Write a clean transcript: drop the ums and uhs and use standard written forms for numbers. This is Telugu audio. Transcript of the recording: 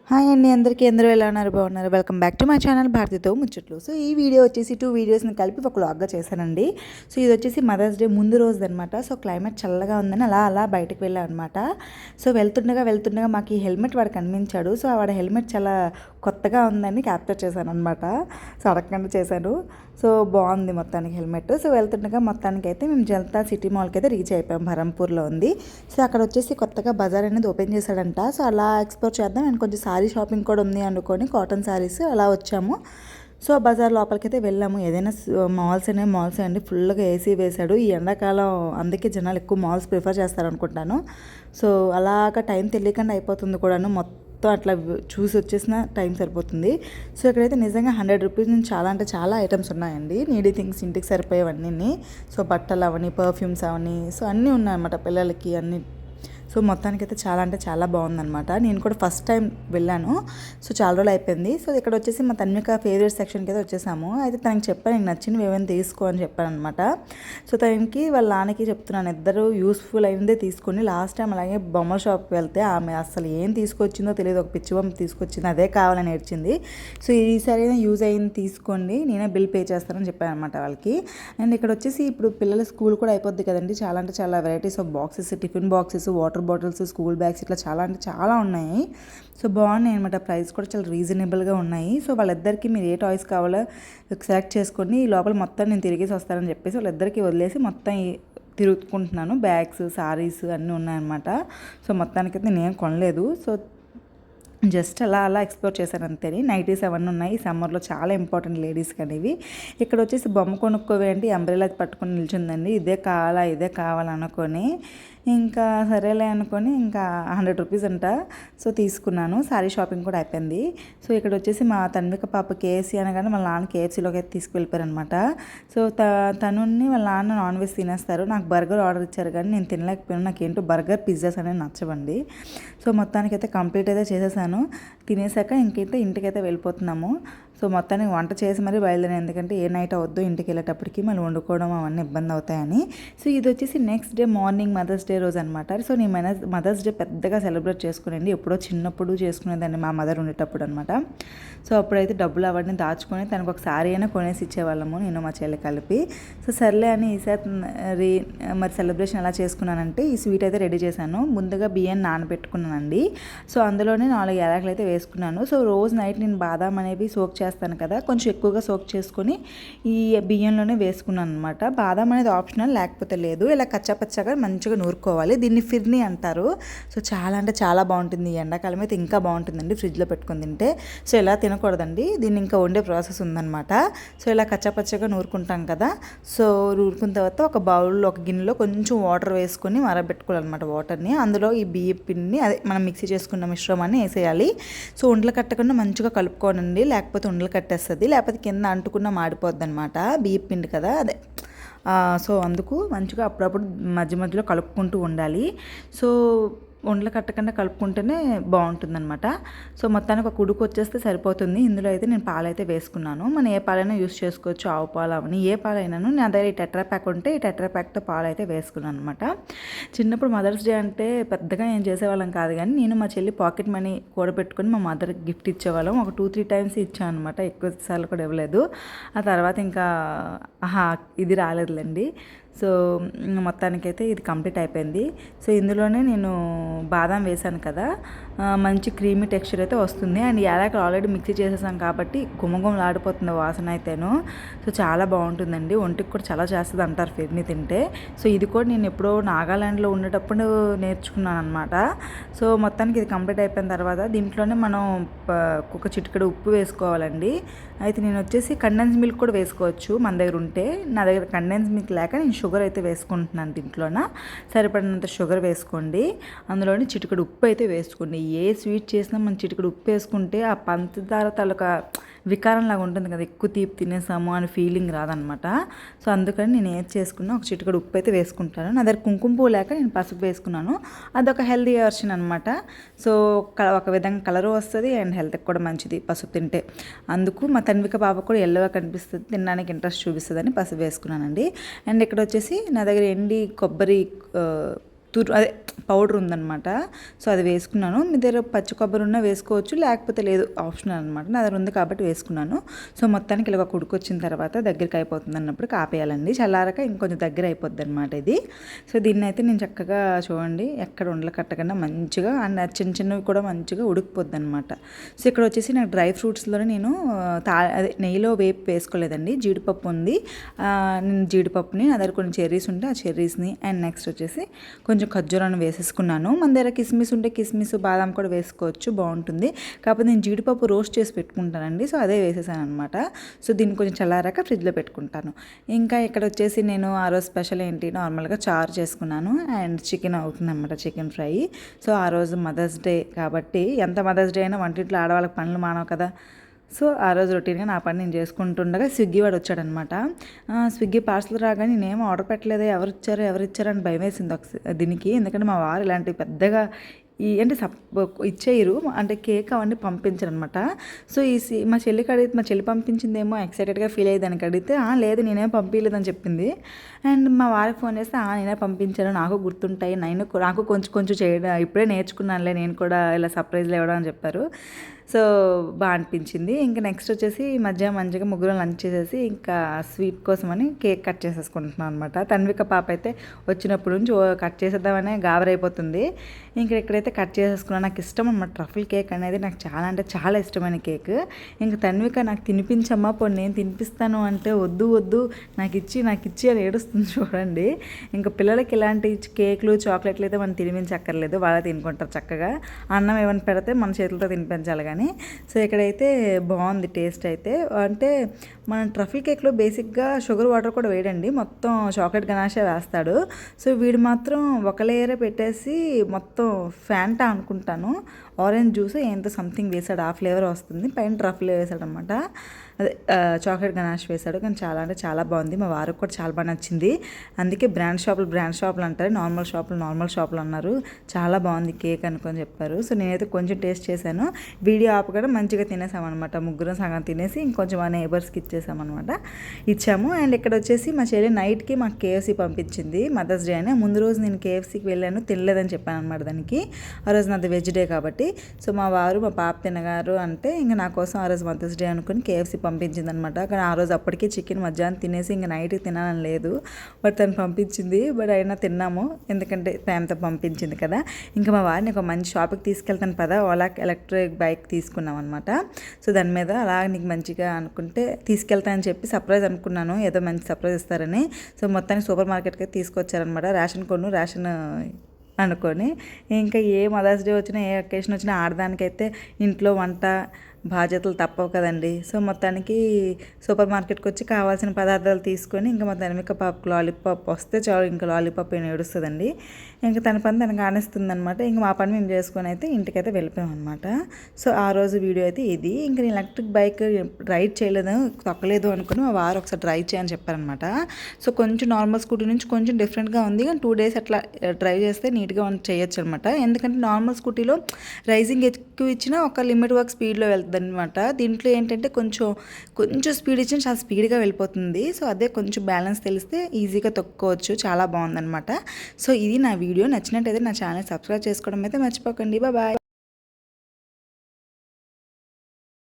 హాయ్ అండి, అందరికీ అందరూ ఎలా ఉన్నారు? బాగున్నారు? Welcome back to my channel భారతితో ముచ్చట్లు. సో ఈ వీడియో వచ్చేసి 2 వీడియోస్ని కలిపి ఒక వ్లాగ్గా చేశానండి. సో ఇది వచ్చేసి మదర్స్ డే ముందు రోజు అనమాట. సో క్లైమేట్ చల్లగా ఉందని అలా బయటకు వెళ్ళాం అనమాట. సో వెళ్తుండగా మాకు ఈ హెల్మెట్ వాడు కనిపించాడు. సో వాడు హెల్మెట్ చాలా కొత్తగా ఉందని క్యాప్చర్ చేశాను అనమాట. సో అడగకుండా చేశాను. సో బాగుంది మొత్తానికి హెల్మెట్. సో వెళ్తుండగా మొత్తానికి అయితే మేము జనతా సిటీ మాల్కి అయితే రీచ్ అయిపోయాం. బరంపూర్లో ఉంది. సో అక్కడ వచ్చేసి కొత్తగా బజార్ అనేది ఓపెన్ చేశాడంట. సో అలా ఎక్స్ప్లోర్ చేద్దాం అండ్ కొంచెం శారీ షాపింగ్ కూడా ఉంది అనుకొని కాటన్ శారీస్ అలా వచ్చాము. సో బజార్ లోపలికైతే వెళ్ళాము. ఏదైనా మాల్స్ అండి ఫుల్గా ఏసీ వేశాడు. ఈ ఎండాకాలం అందుకే జనాలు ఎక్కువ మాల్స్ ప్రిఫర్ చేస్తారనుకుంటాను. సో అలాగా టైం తెలియకుండా అయిపోతుంది కూడాను. మొత్తం అట్లా చూసి వచ్చేసిన టైం సరిపోతుంది. సో ఇక్కడైతే నిజంగా 100 రూపీస్ నుంచి చాలా అంటే చాలా ఐటమ్స్ ఉన్నాయండి. నీడీ థింగ్స్, ఇంటికి సరిపోయేవన్నీ. సో బట్టలు అవని, పర్ఫ్యూమ్స్ అవని, సో అన్నీ ఉన్నాయన్నమాట పిల్లలకి అన్నీ. సో మొత్తానికైతే చాలా అంటే చాలా బాగుందన్నమాట. నేను కూడా ఫస్ట్ టైం వెళ్ళాను. సో చాలా రోజులు అయిపోయింది. సో ఇక్కడ వచ్చేసి మా తన్విక ఫేవరెట్ సెక్షన్కి అయితే వచ్చేసాము. అయితే తనకి చెప్పాను, నీకు నచ్చినవి ఏమైనా తీసుకో అని చెప్పాను అనమాట. సో తనకి వాళ్ళ నాన్నకి చెప్తున్నాను, ఇద్దరు యూస్ఫుల్ అయిందే తీసుకొని. లాస్ట్ టైం అలాగే బొమ్మ షాప్కి వెళ్తే ఆమె అసలు ఏం తీసుకొచ్చిందో తెలియదు, ఒక పిచ్చి బొమ్మ తీసుకొచ్చింది, అదే కావాలని ఏడ్చింది. సో ఈసారి యూజ్ అయింది తీసుకోండి, నేనే బిల్ పే చేస్తానని చెప్పాను అనమాట వాళ్ళకి. అండ్ ఇక్కడ వచ్చేసి ఇప్పుడు పిల్లల స్కూల్ కూడా అయిపోద్ది కదండి. చాలా అంటే చాలా varieties of boxes, tiffin boxes, water bottles, school bags ఇట్లా చాలా అంటే చాలా ఉన్నాయి. సో బాగున్నాయి అనమాట. ప్రైస్ కూడా చాలా రీజనబుల్గా ఉన్నాయి. సో వాళ్ళిద్దరికీ మీరు ఏ టాయ్స్ కావాలో సెలెక్ట్ చేసుకొని ఈ లోపల మొత్తం నేను తిరిగేసి వస్తానని చెప్పేసి వాళ్ళిద్దరికీ వదిలేసి మొత్తం తిరుగుకుంటున్నాను. బ్యాగ్స్, సారీస్ అన్నీ ఉన్నాయన్నమాట. సో మొత్తానికైతే నేనేం కొనలేదు. సో జస్ట్ అలా ఎక్స్ప్లోర్ చేశాను అంతేని. నైటీస్ అవన్నీ ఉన్నాయి. ఈ సమ్మర్లో చాలా ఇంపార్టెంట్ లేడీస్కి అనేవి. ఇక్కడ వచ్చేసి బొమ్మ కొనుక్కోవే అంటే అంబ్రెలా పట్టుకొని నిల్చుందండి. ఇదే కావాలా అనుకొని ఇంకా సరేలే అనుకొని ఇంకా 100 రూపీస్ అంట. సో తీసుకున్నాను. సారీ షాపింగ్ కూడా అయిపోయింది. సో ఇక్కడ వచ్చేసి మా తన్విక పాప కేఎఫ్సీ అనగానే వాళ్ళ నాన్న కేఎఫ్సీలోకి అయితే తీసుకువెళ్ళిపోయారనమాట. సో తనుని వాళ్ళ నాన్న నాన్ వెజ్ తినేస్తారు. నాకు బర్గర్ ఆర్డర్ ఇచ్చారు కానీ నేను తినలేకపోయాను. నాకు ఏంటో బర్గర్, పిజ్జాస్ అనేవి నచ్చవండి. సో మొత్తానికైతే కంప్లీట్ అయితే చేసేసాను. తినేసాక ఇంకైతే ఇంటికైతే వెళ్ళిపోతున్నాము. సో మొత్తానికి వంట చేసి మరీ బయలుదేరాను, ఎందుకంటే ఏ నైట్ అవద్దు ఇంటికి వెళ్ళేటప్పటికి మళ్ళీ వండుకోవడం అవన్నీ ఇబ్బంది అవుతాయని. సో ఇది వచ్చేసి next day morning mother's day రోజు అనమాట. సో నేను మదర్స్ డే పెద్దగా సెలబ్రేట్ చేసుకునేది ఎప్పుడో చిన్నప్పుడు చేసుకునేదాన్ని మా మదర్ ఉండేటప్పుడు అనమాట. సో అప్పుడైతే డబ్బులు అవన్నీ దాచుకొని తనకు ఒక శారీ అయినా కొనేసి ఇచ్చేవాళ్ళము, నేను మా చెల్లి కలిపి. సో సర్లే అని ఈసారి మరి సెలబ్రేషన్ ఎలా చేసుకున్నానంటే ఈ స్వీట్ అయితే రెడీ చేశాను. ముందుగా బియ్యాన్ని నానబెట్టుకున్నానండి. సో అందులోనే 4 యాలకులు అయితే వేసుకున్నాను. సో రోజు నైట్ నేను బాదాం అనేవి సోక్ చేస్తాను కదా, కొంచెం ఎక్కువగా సోక్ చేసుకొని ఈ బియ్యంలోనే వేసుకున్నాను అనమాట. బాదాం అనేది ఆప్షనల్, లేకపోతే లేదు. ఇలా కచ్చాపచ్చాగా మంచిగా నూరుకోవాలి. దీన్ని ఫిర్నీ అంటారు. సో చాలా అంటే చాలా బాగుంటుంది. ఈ ఎండాకాలం అయితే ఇంకా బాగుంటుందండి ఫ్రిడ్జ్లో పెట్టుకొని తింటే. సో ఇలా తినకూడదండి, దీన్ని ఇంకా వండే ప్రాసెస్ ఉందన్నమాట. సో ఇలా కచ్చాపచ్చాగా నూరుకుంటాం కదా. సో నూరుకున్న తర్వాత ఒక బౌల్లో, ఒక గిన్నెలో కొంచెం వాటర్ వేసుకొని మరబెట్టుకోవాలన్నమాట. వాటర్ని అందులో ఈ బియ్యం పిండిని, అదే మనం మిక్సీ చేసుకున్న మిశ్రమాన్ని వేసేయాలి. సో ఉండలు కట్టకుండా మంచిగా కలుపుకోనండి, లేకపోతే ఉండలు కట్టేస్తుంది, లేకపోతే కింద అంటుకున్న మాడిపోద్ది అనమాట. బియ్యం పిండి కదా అదే. సో అందుకు మంచిగా అప్పుడప్పుడు మధ్యలో కలుపుకుంటూ ఉండాలి. సో ఉండలు కట్టకుండా కలుపుకుంటేనే బాగుంటుందన్నమాట. సో మొత్తానికి ఒక ఉడుకు వచ్చేస్తే సరిపోతుంది. ఇందులో అయితే నేను పాలైతే వేసుకున్నాను. మనం ఏ పాలైనా యూస్ చేసుకోవచ్చు, ఆవు పాలు అవన్నీ ఏ పాలైనాను. నా దగ్గర ఈ టెట్రా ప్యాక్ ఉంటే ఈ టెట్రా ప్యాక్తో పాలు అయితే వేసుకున్నాను అనమాట. చిన్నప్పుడు మదర్స్ డే అంటే పెద్దగా ఏం చేసేవాళ్ళం కాదు, కానీ నేను మా చెల్లి పాకెట్ మనీ కూడబెట్టుకొని మా మదర్కి గిఫ్ట్ ఇచ్చేవాళ్ళం. ఒక 2-3 టైమ్స్ ఇచ్చాను అనమాట, ఎక్కువ సార్లు కూడా ఇవ్వలేదు. ఆ తర్వాత ఇంకా ఇది రాలేదులేండి. సో మొత్తానికైతే ఇది కంప్లీట్ అయిపోయింది. సో ఇందులోనే నేను బాదం వేసాను కదా, మంచి క్రీమీ టెక్స్చర్ అయితే వస్తుంది. అండ్ యాలకులు ఆల్రెడీ మిక్సీ చేసేసాం కాబట్టి గుమగుమలాడిపోతుంది వాసన అయితేను. సో చాలా బాగుంటుందండి, ఒంటికి కూడా చాలా చేస్తుంది అంటారు ఫిర్ని తింటే. సో ఇది కూడా నేను ఎప్పుడో నాగాలాండ్లో ఉండేటప్పుడు నేర్చుకున్నాను అనమాట. సో మొత్తానికి ఇది కంప్లీట్ అయిపోయిన తర్వాత దీంట్లోనే మనం ఒక చిటికెడు ఉప్పు వేసుకోవాలండి. అయితే నేను వచ్చేసి కండెన్స్ మిల్క్ కూడా వేసుకోవచ్చు మన దగ్గర ఉంటే. నా దగ్గర కండెన్స్ మిల్క్ లేక నేను షుగర్ అయితే వేసుకుంటున్నాను. దీంట్లోన సరిపడినంత షుగర్ వేసుకోండి. అందులోని చిటికెడు ఉప్పు అయితే వేసుకోండి. ఏ స్వీట్ చేసినా మనం చిటికెడు ఉప్పు వేసుకుంటే ఆ పంచదార తాలూక వికారంలాగా ఉంటుంది కదా, ఎక్కువ తీపి తినేసాము అని ఫీలింగ్ రాదనమాట. సో అందుకని నేను ఏది చేసుకున్నా ఒక చిటికెడు ఉప్పు అయితే వేసుకుంటాను. నా దగ్గర కుంకుమ పువ్వు లేక నేను పసుపు వేసుకున్నాను. అదొక హెల్దీ వర్షన్ అనమాట. సో ఒక విధంగా కలర్ వస్తుంది అండ్ హెల్త్కి కూడా మంచిది పసుపు తింటే. అందుకు మా తన్విక పాప కూడా ఎల్లోగా కనిపిస్తుంది, తినడానికి ఇంట్రెస్ట్ చూపిస్తుందని పసుపు వేసుకున్నానండి. అండ్ ఇక్కడ వచ్చేసి నా దగ్గర ఎండి కొబ్బరి అదే పౌడర్ ఉందన్నమాట. సో అది వేసుకున్నాను. మీ దగ్గర పచ్చి కొబ్బరి ఉన్నా వేసుకోవచ్చు, లేకపోతే లేదు, ఆప్షనల్ అనమాట. నా దగ్గర ఉంది కాబట్టి వేసుకున్నాను. సో మొత్తానికి ఇలా ఉడికొచ్చిన తర్వాత దగ్గరికి అయిపోతుంది అన్నప్పుడు కాపేయాలండి. చల్లారక ఇంకొంచెం దగ్గర అయిపోద్ది అనమాట ఇది. సో దీన్ని అయితే నేను చక్కగా చూడండి ఎక్కడ ఉండలు కట్టకుండా మంచిగా అండ్ చిన్న చిన్నవి కూడా మంచిగా ఉడికిపోద్ది అనమాట. సో ఇక్కడ వచ్చేసి నాకు డ్రై ఫ్రూట్స్లోనే నేను అదే నెయ్యిలో వేపు వేసుకోలేదండి. జీడిపప్పు ఉంది, నేను జీడిపప్పుని నా దగ్గర కొన్ని చెర్రీస్ ఉంటే ఆ చెర్రీస్ని అండ్ నెక్స్ట్ వచ్చేసి కొంచెం ఖర్జూరాన్ని వేసేసుకున్నాను. మన దగ్గర కిస్మిస్ ఉంటే కిస్మిస్ బాదం కూడా వేసుకోవచ్చు, బాగుంటుంది. కాకపోతే నేను జీడిపప్పు రోస్ట్ చేసి పెట్టుకుంటానండి. సో అదే వేసేసాను అనమాట. సో దీన్ని కొంచెం చల్లారాక ఫ్రిడ్జ్లో పెట్టుకుంటాను. ఇంకా ఇక్కడ వచ్చేసి నేను ఆ రోజు స్పెషల్ ఏంటి, నార్మల్గా చారు చేసుకున్నాను అండ్ చికెన్ అవుతుంది అనమాట, చికెన్ ఫ్రై. సో ఆ రోజు మదర్స్ డే కాబట్టి, ఎంత మదర్స్ డే అయినా వంటింట్లో ఆడవాళ్ళకి పనులు మానవు కదా. సో ఆ రోజు రొటీన్గా నా పని నేను చేసుకుంటుండగా స్విగ్గీ వాడు వచ్చాడనమాట. స్విగ్గీ పార్సల్ రాగానే నేనేమో ఆర్డర్ పెట్టలేదే, ఎవరు ఇచ్చారు అని భయం వేసింది దీనికి. ఎందుకంటే మా వారు ఇలాంటివి పెద్దగా అంటే ఇచ్చేయరు, అంటే కేక్ అవన్నీ పంపించరు అనమాట. సో మా చెల్లికి అడిగితే, మా చెల్లి పంపించిందేమో ఎక్సైటెడ్గా ఫీల్ అయ్యి దానికి అడిగితే లేదు నేనేం పంపించలేదని చెప్పింది. అండ్ మా వారికి ఫోన్ చేస్తే నేనే పంపించాను, నాకు గుర్తుంటాయి, నాకు కొంచెం చేయడం ఇప్పుడే నేర్చుకున్నానులే నేను కూడా ఇలా సర్ప్రైజ్లు ఇవ్వడం అని చెప్పారు. సో బాగా అనిపించింది. ఇంకా నెక్స్ట్ వచ్చేసి మధ్య మంచిగా ముగ్గురు లంచ్ చేసేసి ఇంకా స్వీట్ కోసమని కేక్ కట్ చేసేసుకుంటున్నాం అనమాట. తన్విక పాప అయితే వచ్చినప్పటి నుంచి కట్ చేసేద్దామనే గాబరైపోతుంది. ఇక్కడైతే కట్ చేసేసుకున్నాను. నాకు ఇష్టం అనమాట ట్రఫుల్ కేక్ అనేది, నాకు చాలా అంటే చాలా ఇష్టమైన కేక్. ఇంకా తన్విక నాకు తినిపించమ్మా, పోనీ నేను తినిపిస్తాను అంటే వద్దు నాకు ఇచ్చి అని ఏడుస్తుంది చూడండి. ఇంకా పిల్లలకి ఇలాంటి కేకులు చాక్లెట్లు అయితే మనం తినిపించక్కర్లేదు, వాళ్ళే తినుకుంటారు చక్కగా. అన్నం ఏమైనా పెడితే మన చేతులతో తినిపించాలి కానీ. సో ఇక్కడైతే బాగుంది టేస్ట్ అయితే. అంటే మన ట్రఫుల్ కేక్లో బేసిక్గా షుగర్ వాటర్ కూడా వేయడండి, మొత్తం చాక్లెట్ గనాషే వేస్తాడు. సో వీడు మాత్రం ఒక లేయరే పెట్టేసి మొత్తం ఫ్యాంటా అనుకుంటాను, ఆరెంజ్ జ్యూస్ ఏంటో సంథింగ్ వేసాడు, ఆ ఫ్లేవర్ వస్తుంది, పైన ట్రఫుల్ వేసాడు అనమాట. అదే చాక్లెట్ గనాష్ వేసాడు. కానీ చాలా అంటే చాలా బాగుంది, మా వారికి కూడా చాలా బాగా నచ్చింది. అందుకే బ్రాండ్ షాపులు అంటారు, నార్మల్ షాపులు అన్నారు. చాలా బాగుంది కేక్ అనుకొని చెప్పారు. సో నేనైతే కొంచెం టేస్ట్ చేశాను, వీడియో ఆపకుండా మంచిగా తినేసామన్నమాట. ముగ్గురం సగం తినేసి ఇంకొంచెం మా నేబర్స్కి ఇచ్చాము. అండ్ ఇక్కడ వచ్చేసి మా చెల్లి నైట్కి మాకు కేఎఫ్సీ పంపించింది, మదర్స్ డే అని. ముందు రోజు నేను కేఎఫ్సీకి వెళ్ళాను, తినలేదని చెప్పాను అనమాట దానికి. ఆ రోజు నాది వెజ్ డే కాబట్టి. సో మా వారు మా పాప తినగారు అంటే ఇంకా నా కోసం ఆ రోజు మదర్స్ డే అనుకుని కేఎఫ్సీ పంపించింది అనమాట. కానీ ఆ రోజు అప్పటికే చికెన్ మధ్యాహ్నం తినేసి ఇంకా నైట్కి తినాలని లేదు, బట్ తను పంపించింది. బట్ అయినా తిన్నాము, ఎందుకంటే టైంతో పంపించింది కదా. ఇంకా మా వారిని ఒక మంచి షాప్కి తీసుకెళ్తాను పదా, ఓలా ఎలక్ట్రిక్ బైక్ తీసుకున్నాం అనమాట. సో దాని మీద అలా నీకు మంచిగా అనుకుంటే తీసుకెళ్తానని చెప్పి సర్ప్రైజ్ అనుకున్నాను, ఏదో మంచి సర్ప్రైజ్ ఇస్తారని. సో మొత్తానికి సూపర్ మార్కెట్కి తీసుకొచ్చారనమాట. రేషన్ అనుకొని. ఇంకా ఏ మదర్స్ డే వచ్చినా ఏ అకేషన్ వచ్చినా ఆడదానికైతే ఇంట్లో వంట బాధ్యతలు తప్పవు కదండి. సో మొత్తానికి సూపర్ మార్కెట్కి వచ్చి కావాల్సిన పదార్థాలు తీసుకొని ఇంకా మా తనమిక పాపకు లాలీపాప్ వస్తే చాలు, ఇంకా లాలీపాప్ ఏమి ఏడుస్తుందండి. ఇంకా తన పని తనకు ఆనేస్తుంది అనమాట. ఇంకా మా పని మేము చేసుకొని అయితే ఇంటికైతే వెళ్ళిపోయాం అనమాట. సో ఆ రోజు వీడియో అయితే ఇది. ఇంకా నేను ఎలక్ట్రిక్ బైక్ రైడ్ చేయలేదు, తొక్కలేదు అనుకుని మా వారు ఒకసారి డ్రైవ్ చేయని చెప్పారనమాట. సో కొంచెం నార్మల్ స్కూటీ నుంచి కొంచెం డిఫరెంట్గా ఉంది, కానీ 2 days అట్లా డ్రైవ్ చేస్తే నీట్గా చేయొచ్చు అనమాట. ఎందుకంటే నార్మల్ స్కూటీలో రైజింగ్ ఎక్కువ ఇచ్చినా ఒక లిమిట్ వరకు స్పీడ్లో వెళ్తుంది అనమాట. దీంట్లో ఏంటంటే కొంచెం స్పీడ్ ఇచ్చిన చాలా స్పీడ్గా వెళ్ళిపోతుంది. సో అదే కొంచెం బ్యాలెన్స్ తెలిస్తే ఈజీగా తొక్కోవచ్చు, చాలా బాగుందనమాట. సో ఇది నా వీడియో, నచ్చినట్టయితే నా ఛానల్ సబ్స్క్రైబ్ చేసుకోవడం అయితే మర్చిపోకండి. బాయ్.